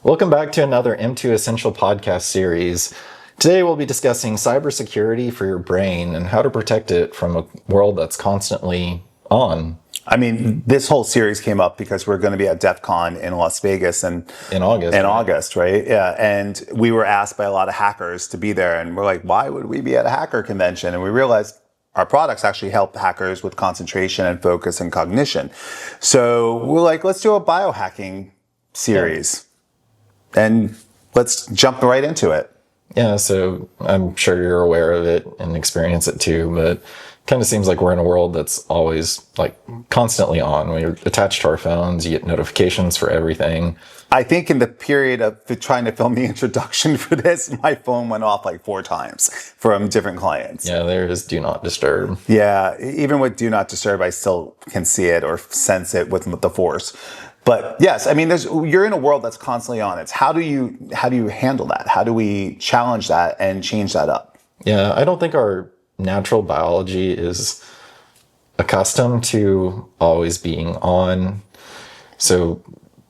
Welcome back to another M2 Essential podcast series. Today we'll be discussing cybersecurity for your brain and how to protect it from a world that's constantly on. I mean, this whole series came up because we're going to be at DEF CON in Las Vegas and In August, right? Yeah. And we were asked by a lot of hackers to be there. And we're like, why would we be at a hacker convention? And we realized our products actually help hackers with concentration and focus and cognition. So we're like, let's do a biohacking series. And let's jump right into it. Yeah, so I'm sure you're aware of it and experience it too, but it kind of seems like we're in a world that's always like constantly on. When you're attached to our phones, you get notifications for everything. I think in the period of trying to film the introduction for this, my phone went off like 4 times from different clients. Yeah, there is Do Not Disturb. Yeah, even with Do Not Disturb, I still can see it or sense it with the force. But yes, I mean, you're in a world that's constantly on. It's how do you handle that? How do we challenge that and change that up? Yeah, I don't think our natural biology is accustomed to always being on. So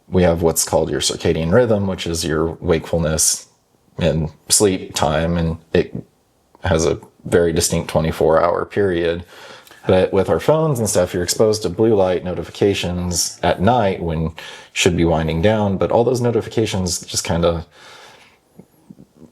we have what's called your circadian rhythm, which is your wakefulness and sleep time, and it has a very distinct 24-hour period. But with our phones and stuff, you're exposed to blue light notifications at night when you should be winding down. But all those notifications just kind of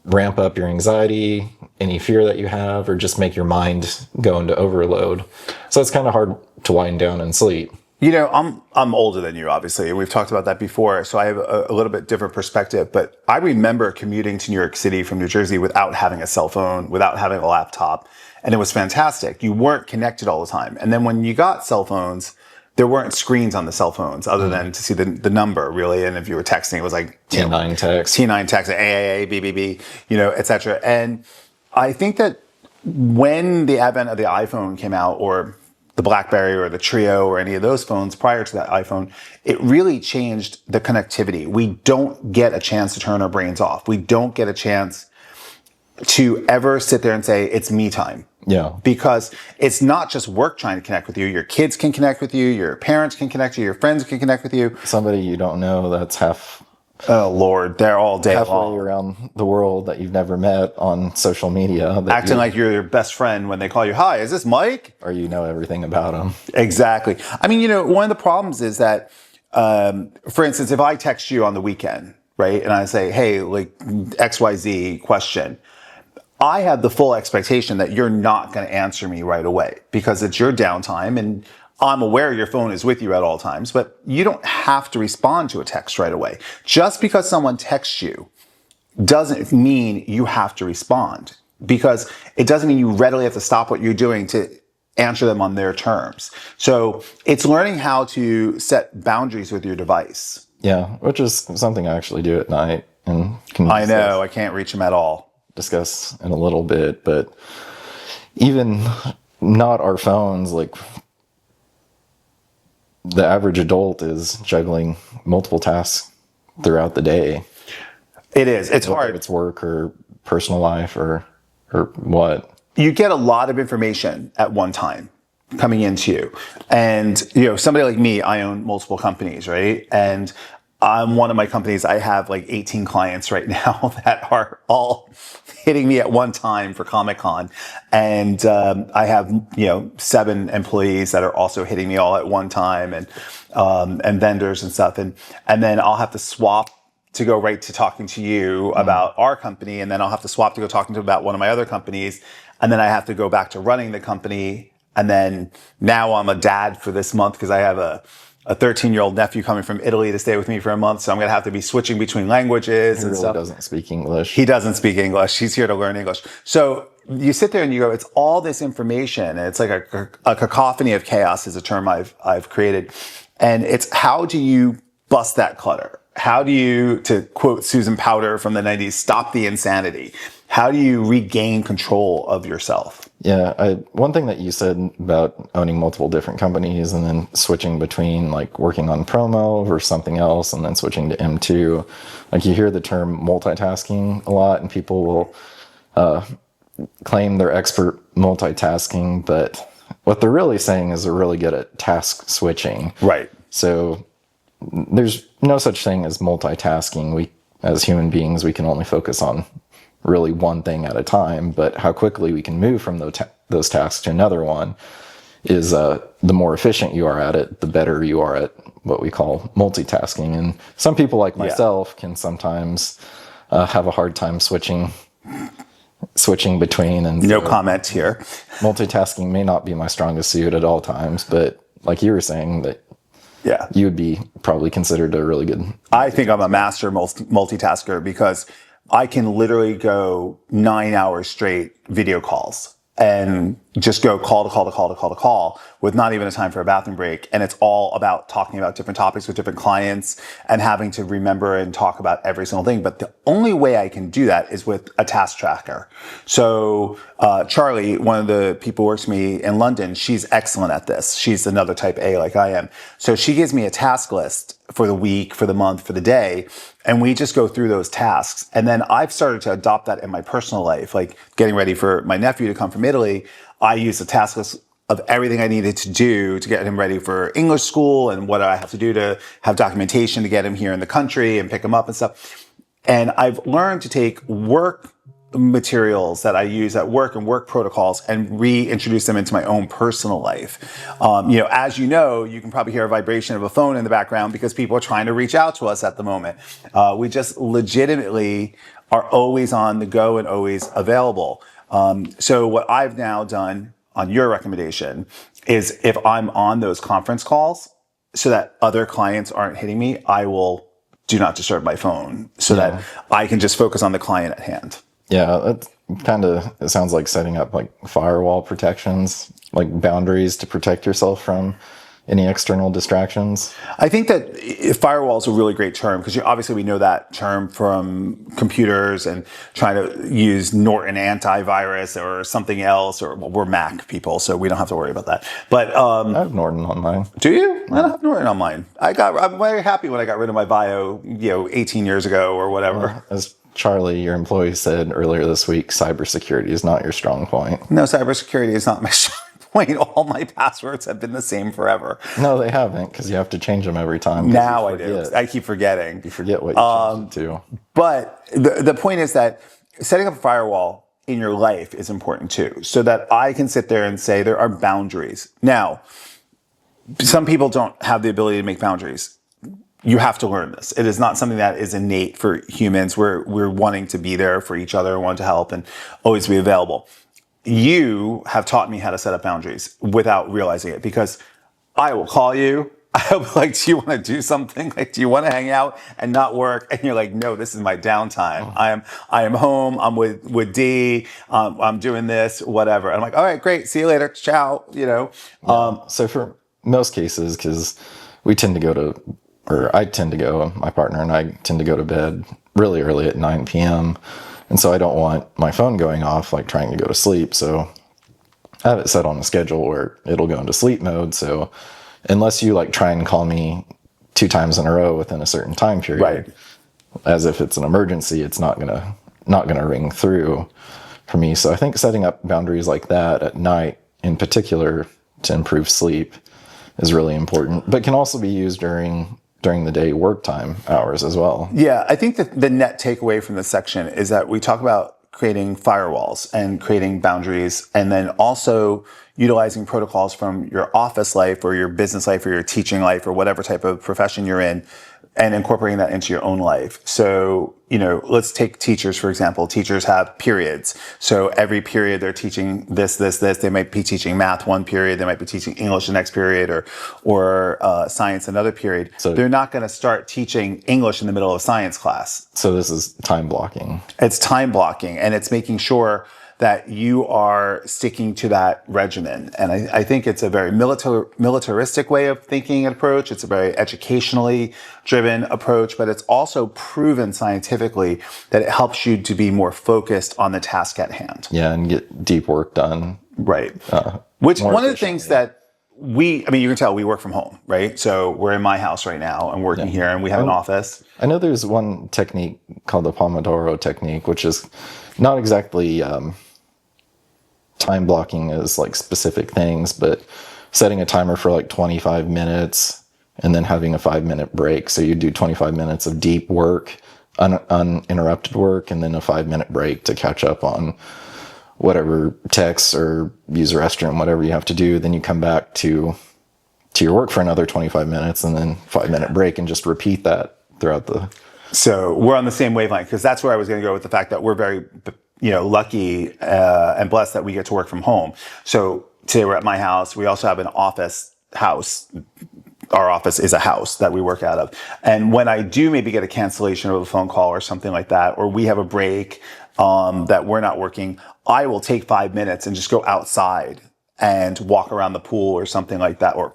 ramp up your anxiety, any fear that you have, or just make your mind go into overload. So it's kind of hard to wind down and sleep. You know, I'm older than you, obviously, and we've talked about that before, so I have a little bit different perspective. But I remember commuting to New York City from New Jersey without having a cell phone, without having a laptop, and it was fantastic. You weren't connected all the time. And then when you got cell phones, there weren't screens on the cell phones other than to see the number, really. And if you were texting, it was like T9 text, AAA, BBB, et cetera. And I think that when the advent of the iPhone came out, or the BlackBerry or the Trio or any of those phones prior to that iPhone, it really changed the connectivity. We don't get a chance to turn our brains off. We don't get a chance to ever sit there and say, it's me time. Yeah. Because it's not just work trying to connect with you. Your kids can connect with you. Your parents can connect with you. Your friends can connect with you. Somebody you don't know that's oh, Lord, they're all day halfway long around the world that you've never met on social media. Acting like you're their best friend when they call you, hi, is this Mike? Or you know everything about them. Exactly. I mean, one of the problems is that, for instance, if I text you on the weekend, right, and I say, hey, like XYZ question, I have the full expectation that you're not going to answer me right away because it's your downtime, and I'm aware your phone is with you at all times, but you don't have to respond to a text right away. Just because someone texts you doesn't mean you have to respond, because it doesn't mean you readily have to stop what you're doing to answer them on their terms. So it's learning how to set boundaries with your device. Yeah, which is something I actually do at night. And I know, I can't reach them at all. Discuss in a little bit, but even not our phones, like the average adult is juggling multiple tasks throughout the day. It is. It's whether hard. It's work or personal life or what. You get a lot of information at one time coming into you. And, somebody like me, I own multiple companies, right? And I'm one of my companies, I have like 18 clients right now that are all hitting me at one time for Comic-Con. And I have, 7 employees that are also hitting me all at one time, and vendors and stuff. And then I'll have to swap to go right to talking to you about our company. And then I'll have to swap to go talking to about one of my other companies. And then I have to go back to running the company. And then now I'm a dad for this month because I have a 13-year-old nephew coming from Italy to stay with me for a month. So I'm going to have to be switching between languages and stuff. He really doesn't speak English. He doesn't speak English. He's here to learn English. So you sit there and you go, it's all this information. And it's like a cacophony of chaos is a term I've created. And it's how do you bust that clutter? How do you, to quote Susan Powter from the 90s, stop the insanity? How do you regain control of yourself? Yeah, one thing that you said about owning multiple different companies and then switching between like working on promo versus something else and then switching to M2, like you hear the term multitasking a lot and people will claim they're expert multitasking, but what they're really saying is they're really good at task switching. Right. So there's no such thing as multitasking. We as human beings, we can only focus on really one thing at a time, but how quickly we can move from those tasks to another one is the more efficient you are at it, the better you are at what we call multitasking. And some people like myself can sometimes have a hard time switching between. And no comment here. Multitasking may not be my strongest suit at all times, but like you were saying, that you would be probably considered a really good. I think I'm a master multitasker because I can literally go 9 hours straight video calls and just go call to call to call to call to call with not even a time for a bathroom break. And it's all about talking about different topics with different clients and having to remember and talk about every single thing. But the only way I can do that is with a task tracker. So Charlie, one of the people who works with me in London, she's excellent at this. She's another type A like I am. So she gives me a task list for the week, for the month, for the day. And we just go through those tasks. And then I've started to adopt that in my personal life, like getting ready for my nephew to come from Italy. I use a task list of everything I needed to do to get him ready for English school and what I have to do to have documentation to get him here in the country and pick him up and stuff. And I've learned to take work materials that I use at work and work protocols and reintroduce them into my own personal life. As you know, you can probably hear a vibration of a phone in the background because people are trying to reach out to us at the moment. We just legitimately are always on the go and always available. So what I've now done on your recommendation is if I'm on those conference calls so that other clients aren't hitting me, I will do not disturb my phone so that I can just focus on the client at hand. Yeah, it sounds like setting up like firewall protections, like boundaries to protect yourself from any external distractions. I think that firewall is a really great term because obviously we know that term from computers and trying to use Norton antivirus or something else, or we're Mac people, so we don't have to worry about that. But I have Norton on mine. Do you? I don't have Norton on mine. I'm very happy when I got rid of my Bio, 18 years ago or whatever. As Charlie, your employee, said earlier this week, cybersecurity is not your strong point. No, cybersecurity is not my strong point. All my passwords have been the same forever. No, they haven't, because you have to change them every time. Now I do. I keep forgetting. You forget what you changed it to. But the point is that setting up a firewall in your life is important too, so that I can sit there and say there are boundaries. Now, some people don't have the ability to make boundaries. You have to learn this. It is not something that is innate for humans. We're wanting to be there for each other, want to help, and always be available. You have taught me how to set up boundaries without realizing it, because I will call you. I'll be like, do you want to do something? Like, do you want to hang out and not work? And you're like, no, this is my downtime. I am home. I'm with D. I'm doing this, whatever. And I'm like, all right, great. See you later. Ciao. So for most cases, because I tend to go, my partner and I tend to go to bed really early at 9 p.m. And so I don't want my phone going off, like trying to go to sleep. So I have it set on a schedule where it'll go into sleep mode. So unless you like try and call me 2 times in a row within a certain time period, right, as if it's an emergency, it's not gonna ring through for me. So I think setting up boundaries like that at night in particular to improve sleep is really important, but can also be used during the day work time hours as well. Yeah, I think that the net takeaway from this section is that we talk about creating firewalls and creating boundaries, and then also utilizing protocols from your office life or your business life or your teaching life or whatever type of profession you're in, and incorporating that into your own life. So, let's take teachers, for example. Teachers have periods. So every period they're teaching this. They might be teaching math one period. They might be teaching English the next period, or science another period. So they're not going to start teaching English in the middle of science class. So this is time blocking. It's time blocking, and it's making sure that you are sticking to that regimen. And I think it's a very militaristic way of thinking and approach. It's a very educationally driven approach, but it's also proven scientifically that it helps you to be more focused on the task at hand. Yeah, and get deep work done. Right. Which one of the things that you can tell we work from home, right? So we're in my house right now and working here, and we have an office. I know there's one technique called the Pomodoro technique, which is not exactly time blocking as like specific things, but setting a timer for like 25 minutes and then having a 5-minute break. So you do 25 minutes of deep work, uninterrupted work, and then a 5-minute break to catch up on whatever texts or use the restroom, whatever you have to do. Then you come back to your work for another 25 minutes and then 5-minute break, and just repeat that throughout the... So we're on the same wavelength, because that's where I was going to go with the fact that we're very, lucky and blessed that we get to work from home. So today we're at my house. We also have an office house. Our office is a house that we work out of. And when I do maybe get a cancellation of a phone call or something like that, or we have a break that we're not working, I will take 5 minutes and just go outside and walk around the pool or something like that, or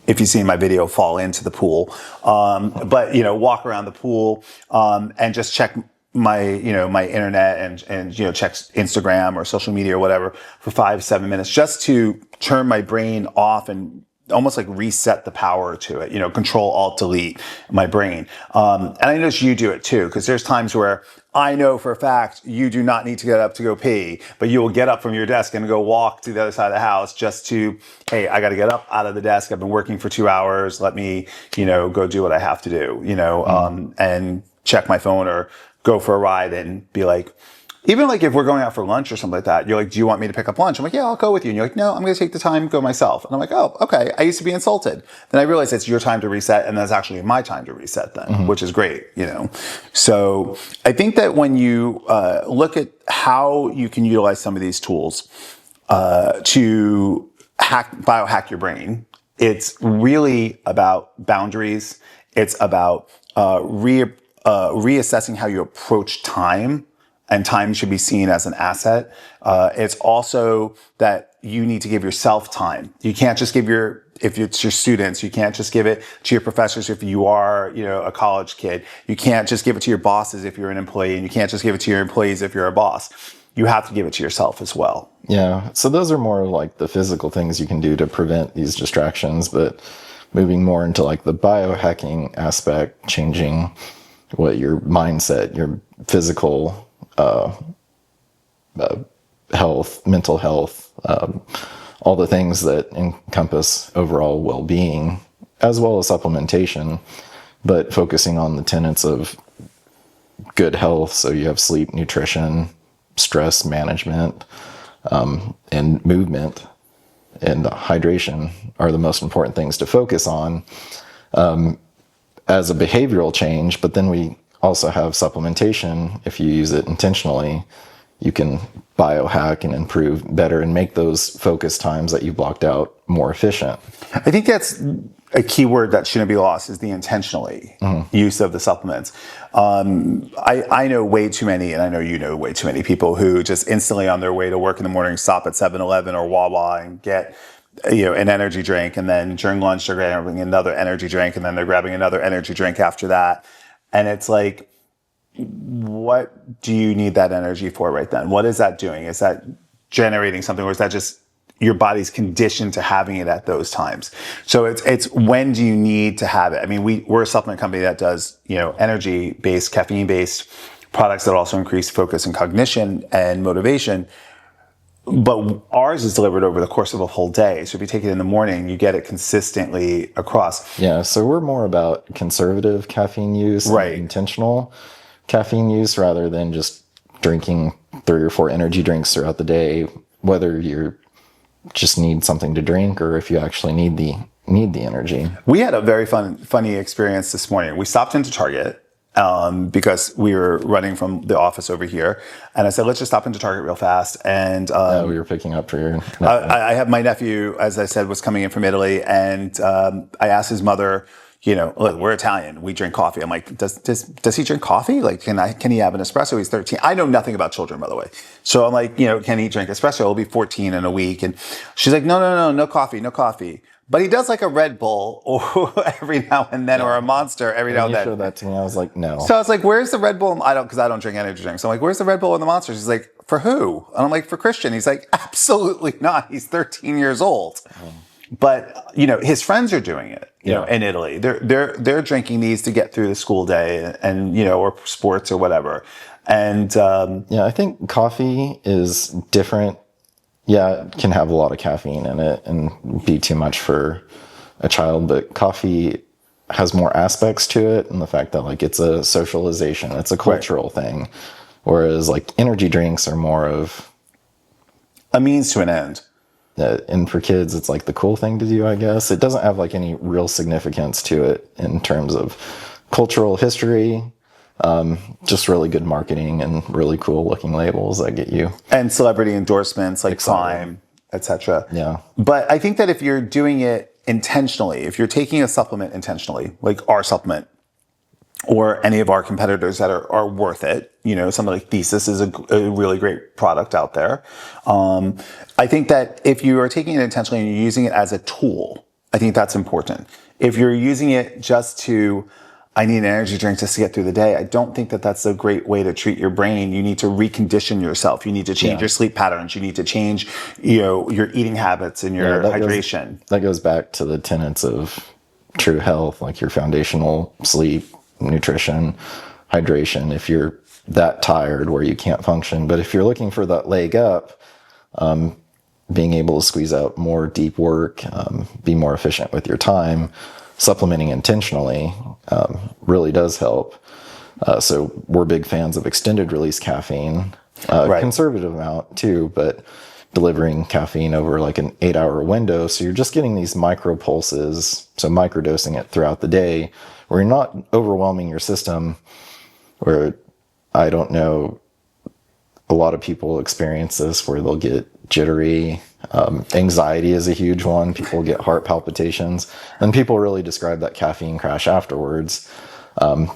if you see my video, fall into the pool. But walk around the pool and just check my my internet and check Instagram or social media or whatever for 5-7 minutes, just to turn my brain off and almost like reset the power to it. Control Alt Delete my brain. And I notice you do it too, because there's times where I know for a fact you do not need to get up to go pee, but you will get up from your desk and go walk to the other side of the house just to, hey, I got to get up out of the desk. I've been working for 2 hours. Let me, go do what I have to do, and check my phone or go for a ride and be like, even like if we're going out for lunch or something like that, you're like, do you want me to pick up lunch? I'm like, yeah, I'll go with you. And you're like, no, I'm going to take the time, go myself. And I'm like, oh, okay. I used to be insulted. Then I realized it's your time to reset, and that's actually my time to reset then, which is great, So I think that when you look at how you can utilize some of these tools to biohack your brain, it's really about boundaries. It's about reassessing how you approach time. And time should be seen as an asset. It's also that you need to give yourself time. You can't just give if it's your students, you can't just give it to your professors if you are, a college kid. You can't just give it to your bosses if you're an employee, and you can't just give it to your employees if you're a boss. You have to give it to yourself as well. Yeah. So those are more like the physical things you can do to prevent these distractions, but moving more into like the biohacking aspect, changing what your mindset, your physical health, mental health, all the things that encompass overall well-being, as well as supplementation, but focusing on the tenets of good health. So you have sleep, nutrition, stress management, and movement and hydration are the most important things to focus on as a behavioral change. But then we also have supplementation. If you use it intentionally, you can biohack and improve better and make those focus times that you blocked out more efficient. I think that's a key word that shouldn't be lost, is the intentionally use of the supplements. I know way too many, and I know you know way too many people who just instantly on their way to work in the morning stop at 7-Eleven or Wawa and get an energy drink, and then during lunch they're grabbing another energy drink, and then they're grabbing another energy drink after that. And it's like, what do you need that energy for right then? What is that doing? Is that generating something, or is that just your body's conditioned to having it at those times? So it's when do you need to have it? I mean, we're a supplement company that does, energy-based, caffeine-based products that also increase focus and cognition and motivation. But ours is delivered over the course of a whole day. So if you take it in the morning, you get it consistently across. Yeah, so we're more about conservative caffeine use, right? And intentional caffeine use, rather than just drinking 3 or 4 energy drinks throughout the day, whether you just need something to drink or if you actually need the energy. We had a very funny experience this morning. We stopped into Target because we were running from the office over here, and I said, let's just stop into Target real fast. And we were picking up for your nephew. I have my nephew, as I said, was coming in from Italy, and I asked his mother, look, we're Italian, we drink coffee. I'm like, does he drink coffee? Like, can he have an espresso? He's 13. I know nothing about children, by the way. So I'm like, can he drink espresso? He'll be 14 in a week. And she's like, no coffee. But he does like a Red Bull or every now and then, or a Monster every now and then. You showed that to me. I was like, no. So I was like, where's the Red Bull? Because I don't drink energy drinks. So I'm like, where's the Red Bull and the Monster? She's like, for who? And I'm like, for Christian. He's like, absolutely not. He's 13 years old. But his friends are doing it. In Italy, they're drinking these to get through the school day and or sports or whatever. And I think coffee is different. Yeah, it can have a lot of caffeine in it and be too much for a child, but coffee has more aspects to it, and the fact that like it's a socialization, it's a cultural thing, whereas like energy drinks are more of a means to an end. And for kids, it's like the cool thing to do, I guess. It doesn't have like any real significance to it in terms of cultural history. Just really good marketing and really cool looking labels that get you. And celebrity endorsements like Prime, etc. Yeah. But I think that if you're doing it intentionally, if you're taking a supplement intentionally, like our supplement, or any of our competitors that are worth it, you know, something like Thesis is a really great product out there. I think that if you are taking it intentionally and you're using it as a tool, I think that's important. If you're using it just to, I need an energy drink just to get through the day, I don't think that that's a great way to treat your brain. You need to recondition yourself. You need to change your sleep patterns. You need to change, you know, your eating habits and your hydration. That goes back to the tenets of true health, like your foundational sleep, nutrition, hydration, if you're that tired where you can't function. But if you're looking for that leg up, being able to squeeze out more deep work, be more efficient with your time, supplementing intentionally really does help. So we're big fans of extended release caffeine, conservative amount too, but delivering caffeine over like an 8-hour window. So you're just getting these micro pulses, so microdosing it throughout the day, where you're not overwhelming your system, where I don't know, a lot of people experience this where they'll get jittery. Anxiety is a huge one. People get heart palpitations. And people really describe that caffeine crash afterwards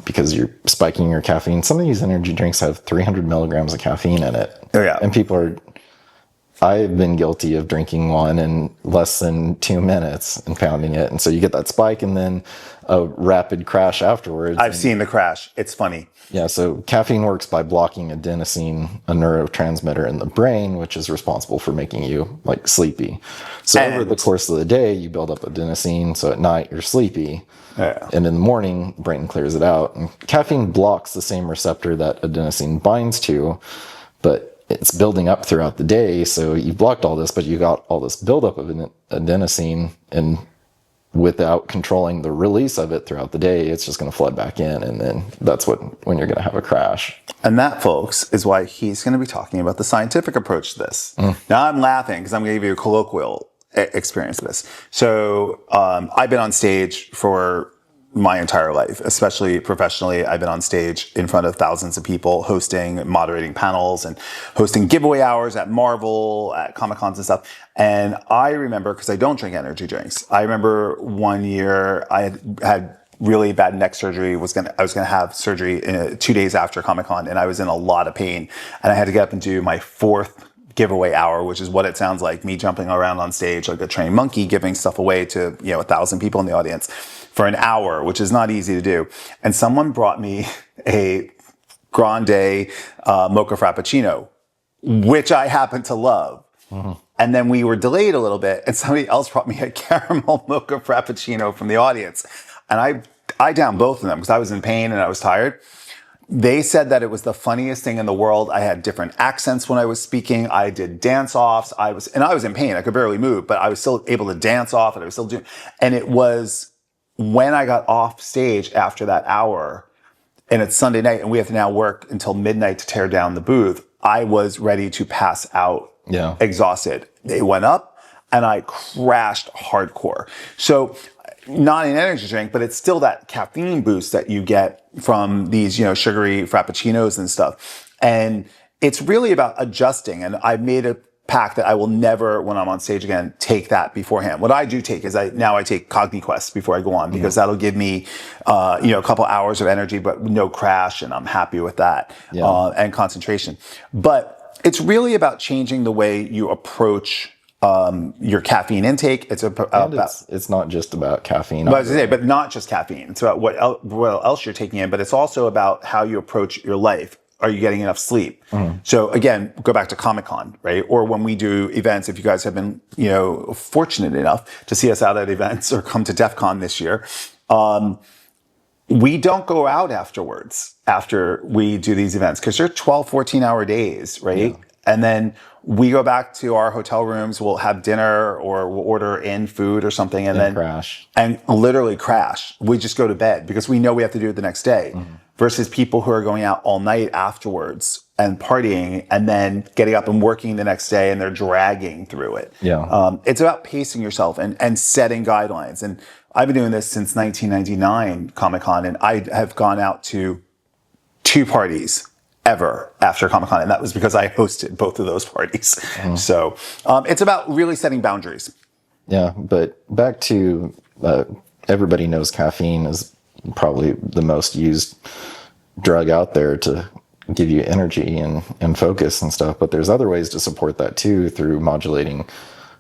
because you're spiking your caffeine. Some of these energy drinks have 300 milligrams of caffeine in it. Oh, yeah. And I've been guilty of drinking one in less than 2 minutes and pounding it. And so you get that spike and then a rapid crash afterwards. I've seen the crash. It's funny. Yeah, so caffeine works by blocking adenosine, a neurotransmitter in the brain, which is responsible for making you like sleepy. So over the course of the day, you build up adenosine. So at night, you're sleepy. Yeah. And in the morning, brain clears it out. And caffeine blocks the same receptor that adenosine binds to, but it's building up throughout the day. So you blocked all this, but you got all this buildup of adenosine, and without controlling the release of it throughout the day, it's just going to flood back in. And then that's when you're going to have a crash. And that, folks, is why he's going to be talking about the scientific approach to this. Now I'm laughing because I'm going to give you a colloquial experience of this. So I've been on stage for my entire life, especially professionally. I've been on stage in front of thousands of people, hosting, moderating panels, and hosting giveaway hours at Marvel, at Comic-Cons and stuff. And I remember, because I don't drink energy drinks, I remember one year I had really bad neck surgery. I was gonna have surgery 2 days after Comic-Con, and I was in a lot of pain. And I had to get up and do my 4th giveaway hour, which is what it sounds like, me jumping around on stage like a trained monkey, giving stuff away to 1,000 people in the audience for an hour, which is not easy to do. And someone brought me a grande mocha frappuccino, which I happen to love. And then we were delayed a little bit, and somebody else brought me a caramel mocha frappuccino from the audience. And I downed both of them because I was in pain and I was tired. They said that it was the funniest thing in the world. I had different accents when I was speaking. I did dance-offs. I was in pain. I could barely move, but I was still able to dance off, and I was still doing. And it was when I got off stage after that hour, and it's Sunday night, and we have to now work until midnight to tear down the booth, I was ready to pass out, exhausted. They went up, and I crashed hardcore. So not an energy drink, but it's still that caffeine boost that you get from these, sugary frappuccinos and stuff. And it's really about adjusting. And I've made a pact that I will never, when I'm on stage again, take that beforehand. What I do take is I take CogniQuest before I go on, because that'll give me, a couple hours of energy, but no crash. And I'm happy with that, and concentration. But it's really about changing the way you approach your caffeine intake. It's not just about caffeine. But not just caffeine. It's about what else you're taking in, but it's also about how you approach your life. Are you getting enough sleep? So again, go back to Comic-Con, right? Or when we do events, if you guys have been, fortunate enough to see us out at events or come to DEF CON this year, we don't go out afterwards after we do these events because they're 12, 14-hour days, right? Yeah. And then we go back to our hotel rooms, we'll have dinner or we'll order in food or something and then crash. And literally crash. We just go to bed because we know we have to do it the next day. Versus people who are going out all night afterwards and partying and then getting up and working the next day and they're dragging through it. Yeah. It's about pacing yourself and setting guidelines. And I've been doing this since 1999 Comic-Con, and I have gone out to 2 parties ever after Comic-Con, and that was because I hosted both of those parties. So it's about really setting boundaries. Yeah, but back to everybody knows caffeine is probably the most used drug out there to give you energy and focus and stuff. But there's other ways to support that too through modulating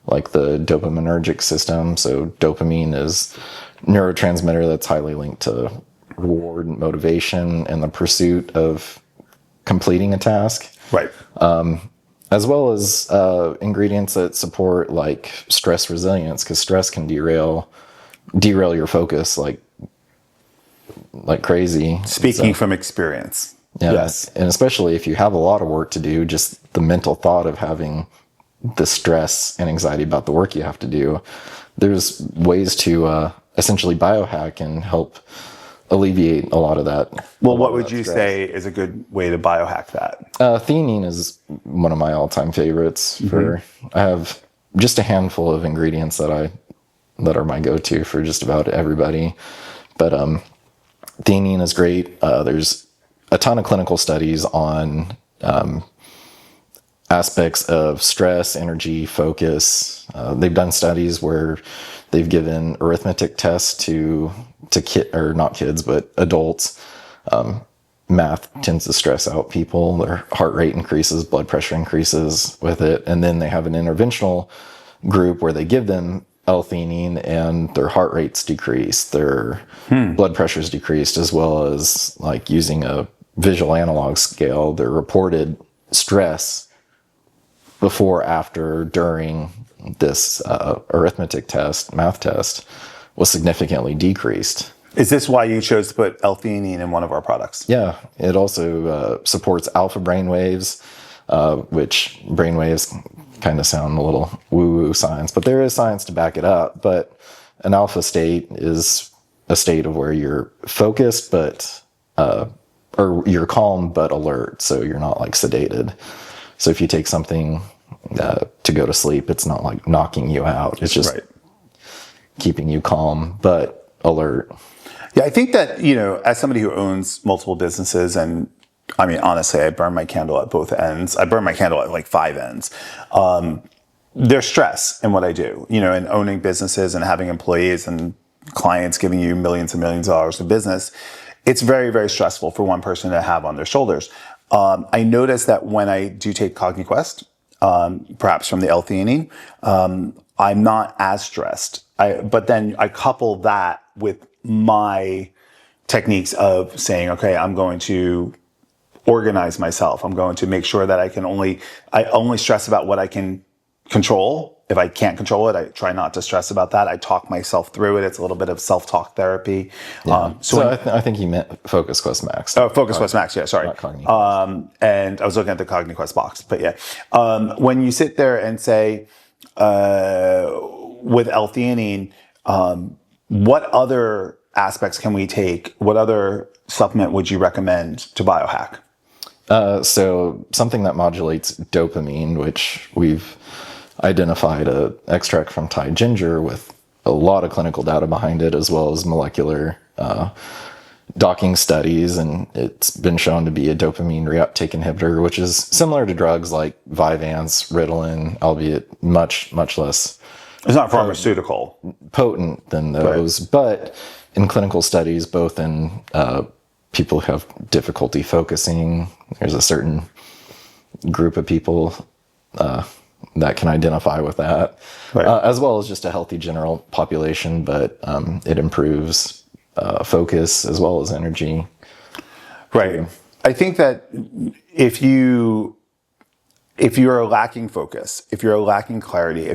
like the dopaminergic system. So dopamine is neurotransmitter that's highly linked to reward and motivation and the pursuit of completing a task. Right. As well as ingredients that support like stress resilience, because stress can derail your focus like crazy. Speaking from experience. Yeah, Yes. and especially if you have a lot of work to do, just the mental thought of having the stress and anxiety about the work you have to do, there's ways to essentially biohack and help alleviate a lot of that. Well, what would you say is a good way to biohack that? Theanine is one of my all-time favorites. I have just a handful of ingredients that are my go-to for just about everybody. But theanine is great. There's a ton of clinical studies on aspects of stress, energy, focus. They've done studies where they've given arithmetic tests to not kids, but adults. Math tends to stress out people. Their heart rate increases, blood pressure increases with it. And then they have an interventional group where they give them L-theanine and their heart rates decrease, their blood pressures decreased, as well as like using a visual analog scale, their reported stress before, after, during this arithmetic test, math test, was significantly decreased. Is this why you chose to put L-theanine in one of our products? Yeah, it also supports alpha brainwaves, which brainwaves kind of sound a little woo-woo science, but there is science to back it up. But an alpha state is a state of where you're focused, but or you're calm but alert, so you're not like sedated. So if you take something to go to sleep, it's not like knocking you out. It's just keeping you calm but alert. Yeah, I think that, as somebody who owns multiple businesses, and I mean, honestly, I burn my candle at both ends. I burn my candle at like 5 ends. There's stress in what I do, in owning businesses and having employees and clients giving you millions and millions of dollars of business. It's very, very stressful for one person to have on their shoulders. I notice that when I do take CogniQuest, perhaps from the L-theanine, I'm not as stressed. But then I couple that with my techniques of saying, okay, I'm going to organize myself. I'm going to make sure that I only stress about what I can control. If I can't control it, I try not to stress about that. I talk myself through it. It's a little bit of self-talk therapy. Yeah. I think you meant Focus Quest Max. Oh, Focus Quest Max. Yeah, sorry. And I was looking at the CogniQuest box, but yeah. When you sit there and say, with L-theanine, what other aspects can we take? What other supplement would you recommend to biohack? So something that modulates dopamine, which we've identified a extract from Thai ginger with a lot of clinical data behind it, as well as molecular docking studies, and it's been shown to be a dopamine reuptake inhibitor, which is similar to drugs like Vyvanse, Ritalin, albeit much, much less. It's not pharmaceutical. Potent than those, right. But in clinical studies, both in people who have difficulty focusing, there's a certain group of people that can identify with that, right. As well as just a healthy general population, but it improves focus as well as energy. Right. I think that if you're lacking focus, if you're lacking clarity,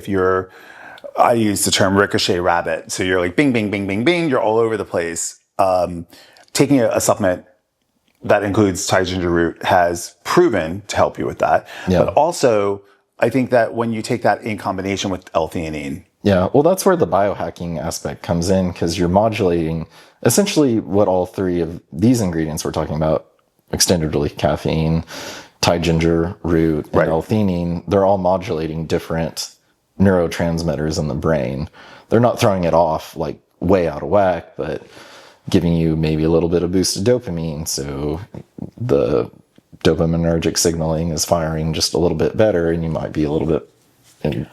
I use the term ricochet rabbit. So you're like bing, bing, bing, bing, bing. You're all over the place. Taking a supplement that includes Thai ginger root has proven to help you with that. Yeah. But also, I think that when you take that in combination with L-theanine. Yeah, well, that's where the biohacking aspect comes in, because you're modulating essentially what all three of these ingredients we're talking about, extended release caffeine, Thai ginger root, and L-theanine, they're all modulating different neurotransmitters in the brain. They're not throwing it off like way out of whack, but giving you maybe a little bit of boosted dopamine. So the dopaminergic signaling is firing just a little bit better, and you might be a little bit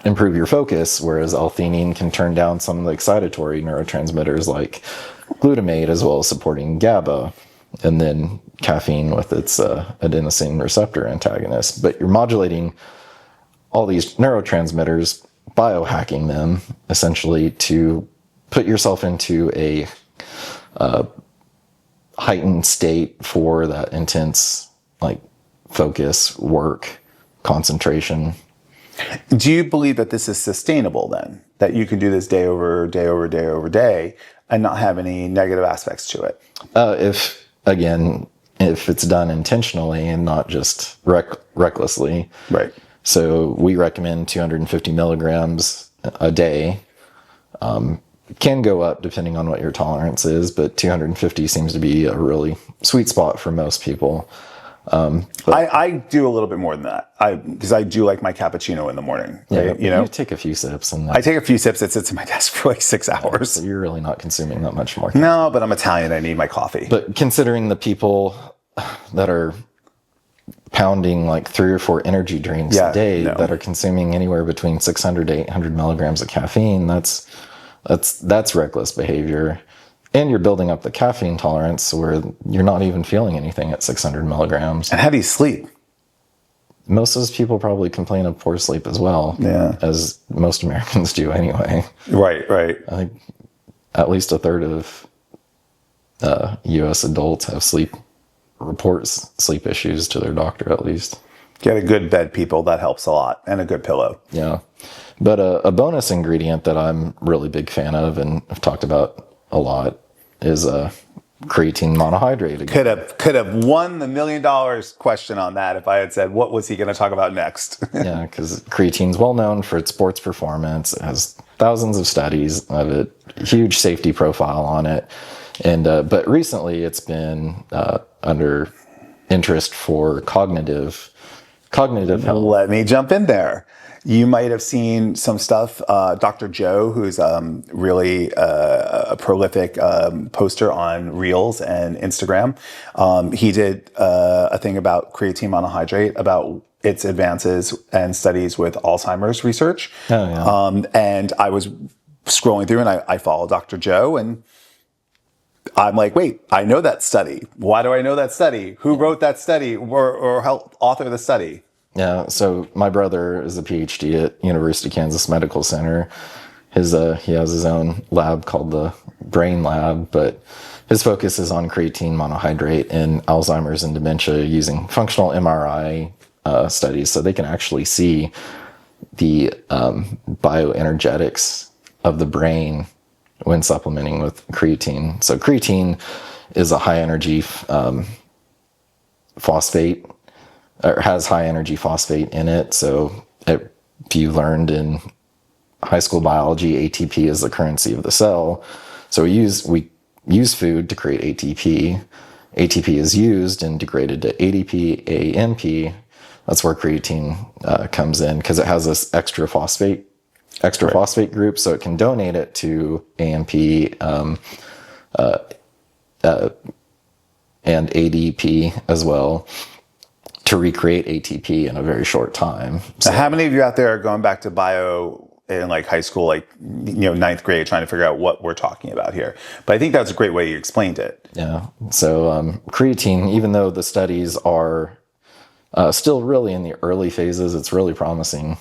improve your focus, whereas L-theanine can turn down some of the excitatory neurotransmitters like glutamate, as well as supporting GABA, and then caffeine with its adenosine receptor antagonist. But you're modulating all these neurotransmitters, biohacking them essentially to put yourself into a heightened state for that intense like focus, work, concentration. Do you believe that this is sustainable then? That you can do this day over day over day over day and not have any negative aspects to it? If it's done intentionally and not just recklessly. Right. So we recommend 250 milligrams a day. Can go up depending on what your tolerance is, but 250 seems to be a really sweet spot for most people. I do a little bit more than that. Because I do like my cappuccino in the morning. Right? Yeah, you take a few sips, and I take a few sips. It sits at my desk for like 6 hours. So you're really not consuming that much more. No, but I'm Italian. I need my coffee. But considering the people that are pounding like 3 or 4 energy drinks a day that are consuming anywhere between 600 to 800 milligrams of caffeine, that's reckless behavior. And you're building up the caffeine tolerance where you're not even feeling anything at 600 milligrams. And how do you sleep? Most of those people probably complain of poor sleep as well, as most Americans do anyway. Right. I think at least a third of U.S. adults have reports sleep issues to their doctor at least. Get a good bed, people. That helps a lot. And a good pillow. Yeah. But a bonus ingredient that I'm really big fan of and I've talked about a lot is creatine monohydrate. Again. Could have won the $1 million question on that if I had said, what was he going to talk about next? Yeah, because creatine's well known for its sports performance. It has thousands of studies of it, huge safety profile on it. And but recently it's been under interest for cognitive health. Let me jump in there. You might have seen some stuff. Dr. Joe, who's really a prolific poster on Reels and Instagram, he did a thing about creatine monohydrate, about its advances and studies with Alzheimer's research. Oh, yeah. And I was scrolling through and I follow Dr. Joe and I'm like, wait, I know that study. Why do I know that study? Who wrote that study or helped author the study? Yeah, so my brother is a PhD at University of Kansas Medical Center. He has his own lab called the Brain Lab, but his focus is on creatine monohydrate in Alzheimer's and dementia using functional MRI studies, so they can actually see the bioenergetics of the brain when supplementing with creatine. So creatine is a high energy phosphate, or has high energy phosphate in it. So if you learned in high school biology, ATP is the currency of the cell. So we use food to create ATP. ATP is used and degraded to ADP, AMP. That's where creatine comes in, because it has this extra phosphate group, so it can donate it to AMP and ADP as well, to recreate ATP in a very short time. So how many of you out there are going back to bio in like high school, like, ninth grade, trying to figure out what we're talking about here? But I think that's a great way you explained it. Yeah. So creatine, even though the studies are still really in the early phases, it's really promising.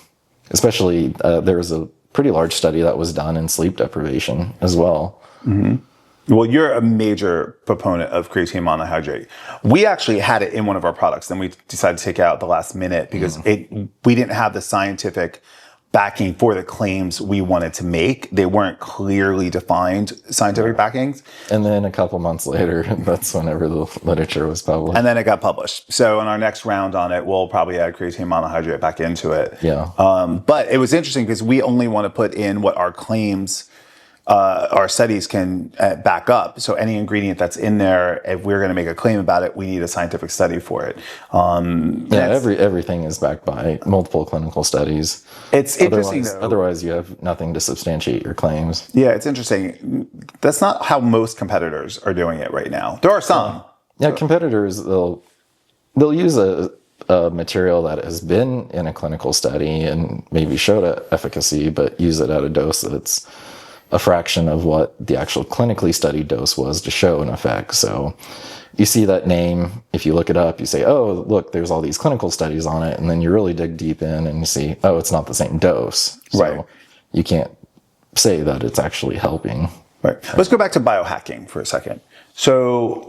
Especially there was a pretty large study that was done in sleep deprivation as well. Mm-hmm. Well, you're a major proponent of creatine monohydrate. We actually had it in one of our products, then we decided to take it out at the last minute because we didn't have the scientific backing for the claims we wanted to make. They weren't clearly defined scientific backings. And then a couple months later, that's whenever the literature was published. And then it got published. So in our next round on it, we'll probably add creatine monohydrate back into it. Yeah. But it was interesting because we only want to put in what our claims, our studies can back up. So any ingredient that's in there, if we're going to make a claim about it, we need a scientific study for it. Everything is backed by multiple clinical studies. It's interesting, though. Otherwise, you have nothing to substantiate your claims. Yeah, it's interesting. That's not how most competitors are doing it right now. There are some. Yeah, competitors, they'll use a material that has been in a clinical study and maybe showed efficacy, but use it at a dose that's a fraction of what the actual clinically studied dose was to show an effect. So you see that name, if you look it up, you say, oh, look, there's all these clinical studies on it. And then you really dig deep in and you see, oh, it's not the same dose. So right. You can't say that it's actually helping. Right. Let's go back to biohacking for a second. So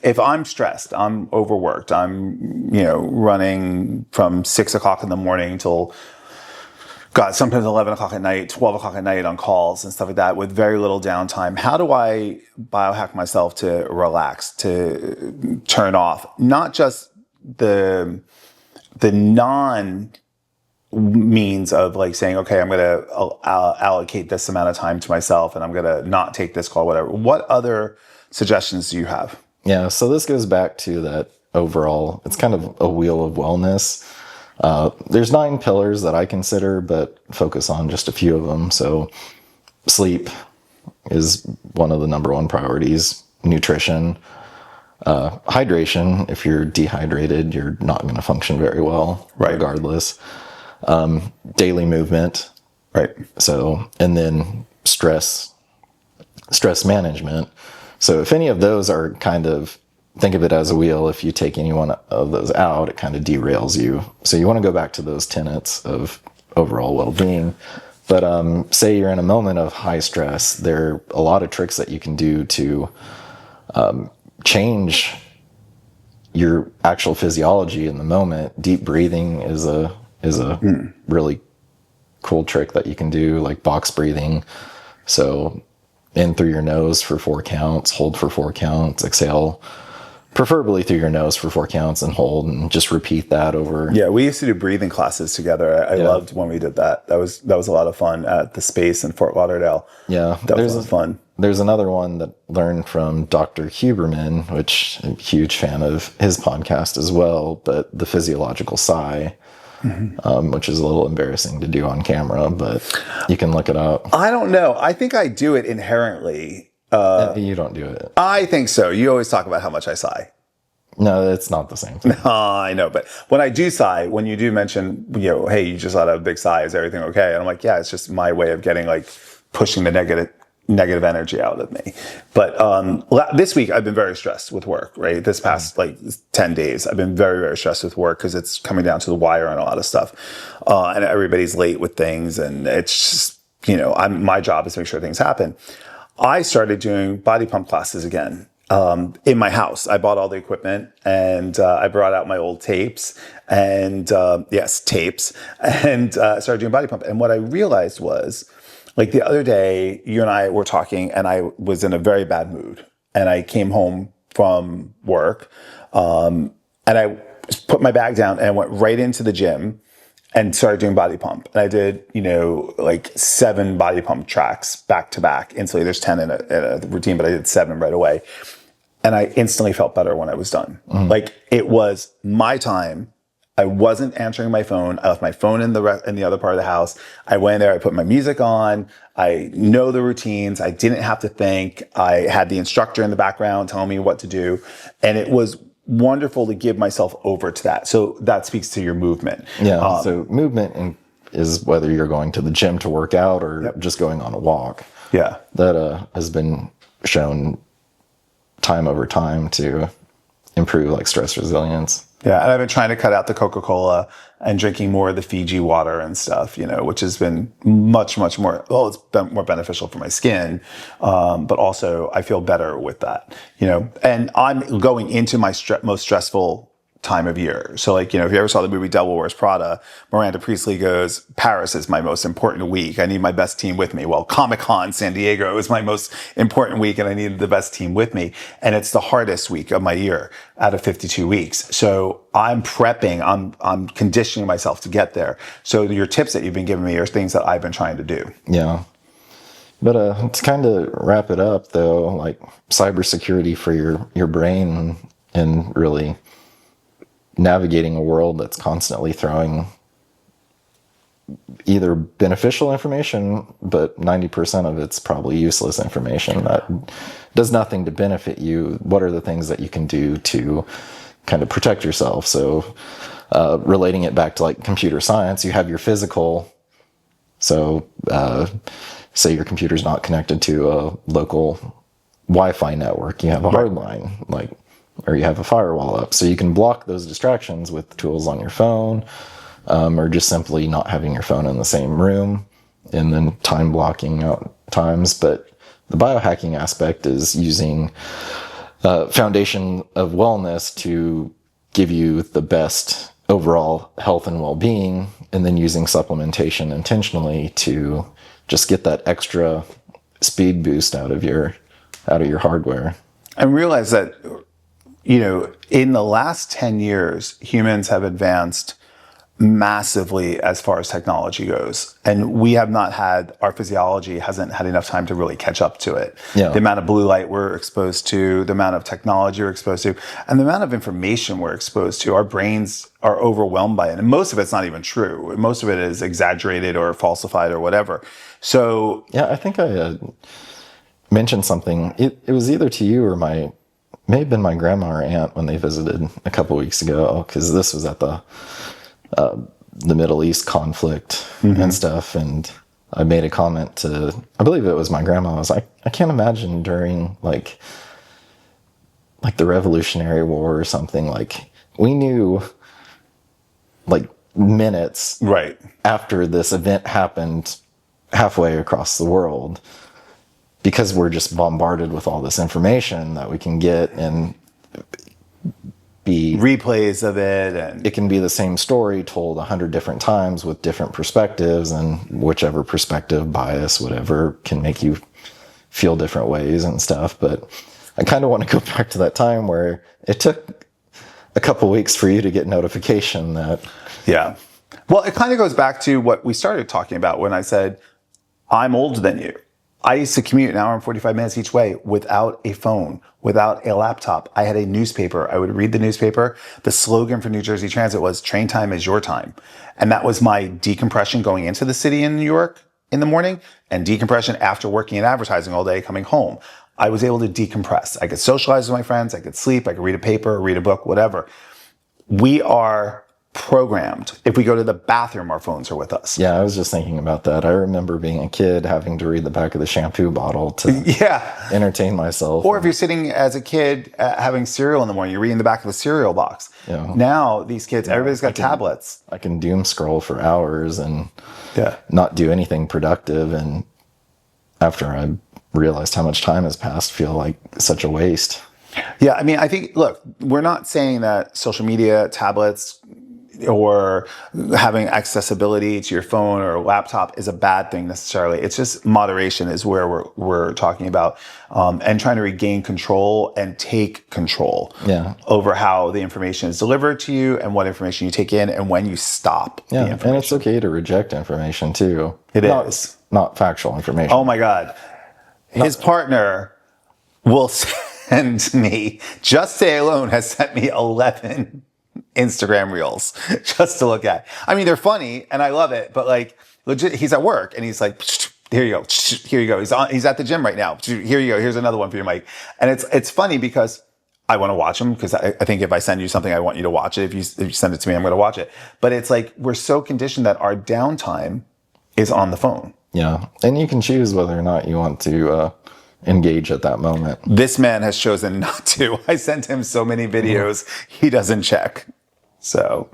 if I'm stressed, I'm overworked, I'm, running from 6 o'clock in the morning till sometimes 11 o'clock at night, 12 o'clock at night on calls and stuff like that with very little downtime. How do I biohack myself to relax, to turn off? Not just the non means of like saying, okay, I'm going to allocate this amount of time to myself and I'm going to not take this call, whatever. What other suggestions do you have? Yeah, so this goes back to that overall, it's kind of a wheel of wellness. There's 9 pillars that I consider, but focus on just a few of them. So sleep is one of the number one priorities. Nutrition, hydration. If you're dehydrated, you're not going to function very well, right, regardless. Daily movement. Right. So, and then stress management. So if any of those are think of it as a wheel. If you take any one of those out, it kind of derails you. So you want to go back to those tenets of overall well-being. But say you're in a moment of high stress, there are a lot of tricks that you can do to change your actual physiology in the moment. Deep breathing is a really cool trick that you can do, like box breathing. So in through your nose for 4 counts, hold for 4 counts, exhale preferably through your nose for 4 counts and hold, and just repeat that over. Yeah, we used to do breathing classes together. I loved when we did that. That was a lot of fun at the Space in Fort Lauderdale. Yeah, that was fun. There's another one that learned from Dr. Huberman, which I'm a huge fan of his podcast as well, but the physiological sigh, which is a little embarrassing to do on camera, but you can look it up. I don't know. I think I do it inherently. You don't do it. I think so. You always talk about how much I sigh. No, it's not the same thing. I know, but when I do sigh, when you do mention, hey, you just let out a big sigh, is everything okay? And I'm like, yeah, it's just my way of getting pushing the negative energy out of me. But this week I've been very stressed with work, right? This past 10 days, I've been very, very stressed with work because it's coming down to the wire on a lot of stuff. And everybody's late with things. And it's just, my job is to make sure things happen. I started doing body pump classes again in my house. I bought all the equipment and I brought out my old tapes and tapes and started doing body pump. And what I realized was, the other day, you and I were talking and I was in a very bad mood and I came home from work and I put my bag down and I went right into the gym and started doing body pump. And I did, 7 body pump tracks back to back. Instantly, there's 10 in a routine, but I did 7 right away. And I instantly felt better when I was done. It was my time. I wasn't answering my phone. I left my phone in the other part of the house. I went there. I put my music on. I know the routines. I didn't have to think. I had the instructor in the background telling me what to do. And it was wonderful to give myself over to that. So that speaks to your movement. Yeah. So movement is whether you're going to the gym to work out or just going on a walk. Yeah. That has been shown time over time to improve stress resilience. Yeah, and I've been trying to cut out the Coca-Cola and drinking more of the Fiji water and stuff, which has been much, much more, it's been more beneficial for my skin. But also I feel better with that, and I'm going into my most stressful time of year. So like, if you ever saw the movie Devil Wears Prada, Miranda Priestley goes, Paris is my most important week. I need my best team with me. Well, Comic-Con San Diego is my most important week and I needed the best team with me. And it's the hardest week of my year out of 52 weeks. So I'm prepping, I'm conditioning myself to get there. So your tips that you've been giving me are things that I've been trying to do. Yeah. But to kind of wrap it up, though, like cybersecurity for your brain and really navigating a world that's constantly throwing either beneficial information, but 90% of it's probably useless information that does nothing to benefit you. What are the things that you can do to kind of protect yourself? So relating it back to like computer science, you have your physical. So say your computer's not connected to a local Wi-Fi network, you have a hard line, or you have a firewall up. So you can block those distractions with tools on your phone, or just simply not having your phone in the same room, and then time blocking out times. But the biohacking aspect is using foundation of wellness to give you the best overall health and well-being, and then using supplementation intentionally to just get that extra speed boost out of your hardware. And realize that, in the last 10 years, humans have advanced massively as far as technology goes. And we have not had, our physiology hasn't had enough time to really catch up to it. Yeah. The amount of blue light we're exposed to, the amount of technology we're exposed to, and the amount of information we're exposed to, our brains are overwhelmed by it. And most of it's not even true. Most of it is exaggerated or falsified or whatever. So yeah, I think I mentioned something. It was either to you or may have been my grandma or aunt when they visited a couple weeks ago, because this was at the Middle East conflict and stuff. And I made a comment to, I believe it was my grandma. I was like, I can't imagine during like the Revolutionary War or something, like we knew like minutes right after this event happened halfway across the world, because we're just bombarded with all this information that we can get and be replays of it, and it can be the same story told 100 different times with different perspectives, and whichever perspective, bias, whatever, can make you feel different ways and stuff. But I kind of want to go back to that time where it took a couple weeks for you to get notification that. Yeah. Well, it kind of goes back to what we started talking about when I said, I'm older than you. I used to commute an hour and 45 minutes each way without a phone, without a laptop. I had a newspaper. I would read the newspaper. The slogan for New Jersey Transit was train time is your time. And that was my decompression going into the city in New York in the morning, and decompression after working in advertising all day coming home. I was able to decompress. I could socialize with my friends. I could sleep. I could read a paper, read a book, whatever. We are programmed. If we go to the bathroom, our phones are with us. Yeah, I was just thinking about that. I remember being a kid having to read the back of the shampoo bottle to entertain myself. Or if you're sitting as a kid having cereal in the morning, you're reading the back of the cereal box. Yeah. Now, these kids, everybody's got tablets. I can doom scroll for hours and not do anything productive. And after I realized how much time has passed, feel like such a waste. Yeah, I mean, I think, look, we're not saying that social media, tablets, or having accessibility to your phone or laptop is a bad thing necessarily. It's just moderation is where we're talking about, and trying to regain control and take control over how the information is delivered to you and what information you take in and when you stop the information. And it's okay to reject information too. It is. Not factual information. Oh my God. His partner will send me, just today alone has sent me 11 Instagram reels just to look at. I mean, they're funny and I love it, but like legit, he's at work and he's like, here you go. Here you go. He's at the gym right now. Here you go. Here's another one for your mic. And it's funny because I want to watch them, because I think if I send you something, I want you to watch it. If you send it to me, I'm going to watch it. But it's like, we're so conditioned that our downtime is on the phone. Yeah. And you can choose whether or not you want to engage at that moment. This man has chosen not to. I sent him so many videos he doesn't check. So,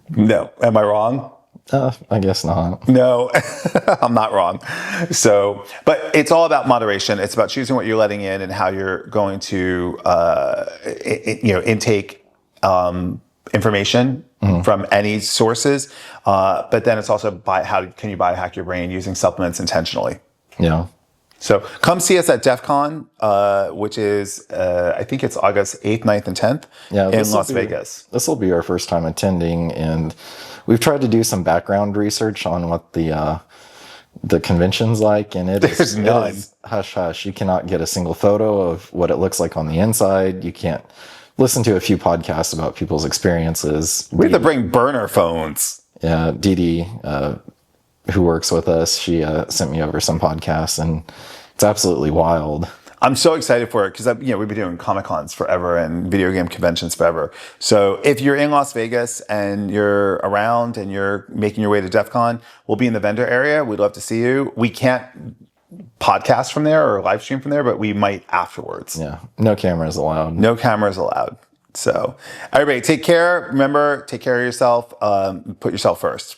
no. Am I wrong? I guess not. No, I'm not wrong. So, but it's all about moderation. It's about choosing what you're letting in and how you're going to, intake information from any sources. But then it's also how can you biohack your brain using supplements intentionally? Yeah. So come see us at DEF CON, which is, I think it's August 8th, 9th, and 10th in Las Vegas. This will be our first time attending, and we've tried to do some background research on what the convention's like, and it is hush hush. You cannot get a single photo of what it looks like on the inside. You can't listen to a few podcasts about people's experiences. We have to bring burner phones. Yeah, Dee Dee, who works with us, she sent me over some podcasts, and it's absolutely wild. I'm so excited for it because we've been doing Comic-Cons forever and video game conventions forever. So if you're in Las Vegas and you're around and you're making your way to DEF CON, we'll be in the vendor area. We'd love to see you. We can't podcast from there or live stream from there, but we might afterwards. Yeah, no cameras allowed. No cameras allowed. So everybody take care. Remember, take care of yourself. Put yourself first.